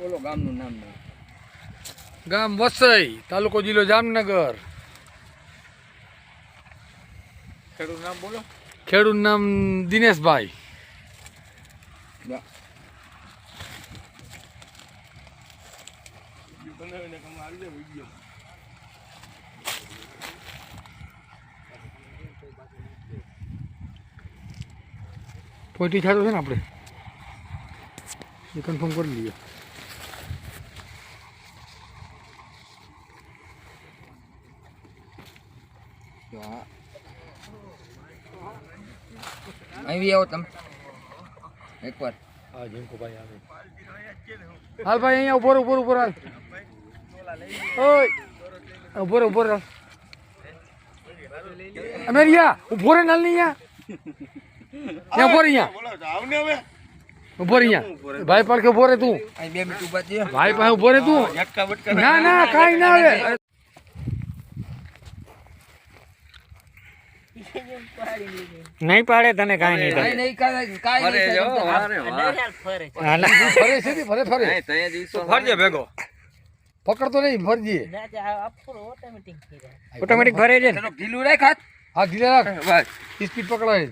બોલો ગામનું નામ. ગામ વસઈ, તાલુકો જિલ્લો જામનગર. ખેડૂત નામ બોલો. ખેડૂત નામ દિનેશભાઈ. પોઈટી થતો છે ને આપણે એ કન્ફર્મ કરી લઈએ. અહીં આવો તમે એકવાર. હા જીંકુભાઈ આવે. હાલ ભાઈ અહીંયા ઉભો હાલ. ઓય ઉભો હાલ. અમેરિયા ઉભો રે નાલ નહીં અહીંયા ઉભો રે અહીંયા. ઉભો રે અહીંયા ભાઈ પડખે ઉભો રે તું. અહીં 2 મિનિટ ઉભા થયો. ભાઈ પાસે ઉભો રે તું. ના કાઈ ના આવે. નહીં પાડે તને કાઈ નહીં કાઈ નહીં ફરજે ભેગો પકડતો નહીં ફરજી ઓટોમેટિક ભરે છે ને. ઢીલું રાખ હાથ. હા ધીરે રાખ બસ સ્પીડ પકડાય.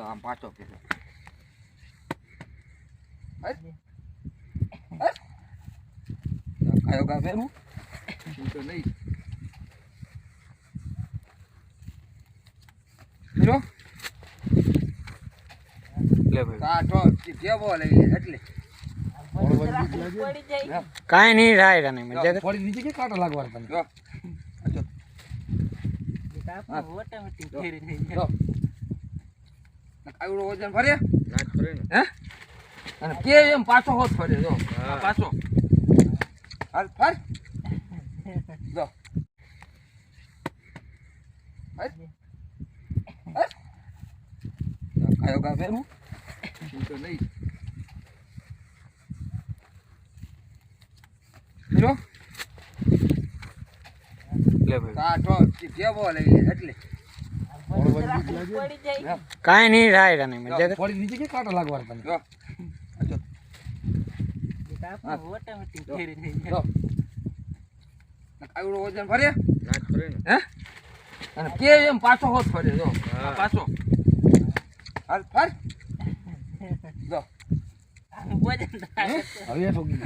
આમ પાછો ફેરો. કાયો કા ફેરું તો નહીં ફેરો. લે ભાઈ કાઠો કેવો લઈ લે એટલે કાઈ નહીં થાય તને મજા થોડી નીચે કે કાંટો લાગવા તને. જો જો આવડો વજન ફરે નાચ ફરે ને હે અને કે એમ પાછો હોત ફરે. જો પાછો હાલ ફર. જો કાયો કા ફેરું તો નહીં ફેરો. લે ભાઈ કાઠો કેવો લઈ લે એટલે કાઈ નહીં થાય તને મજા થોડી નીચે કે કાંટો લાગવા તને. જો જો આવડો વજન ફરે નાચ ફરે ને હે અને કે એમ પાછો હોત ફરે. જો પાછો હાલ ફર. જો હવે ઠોકી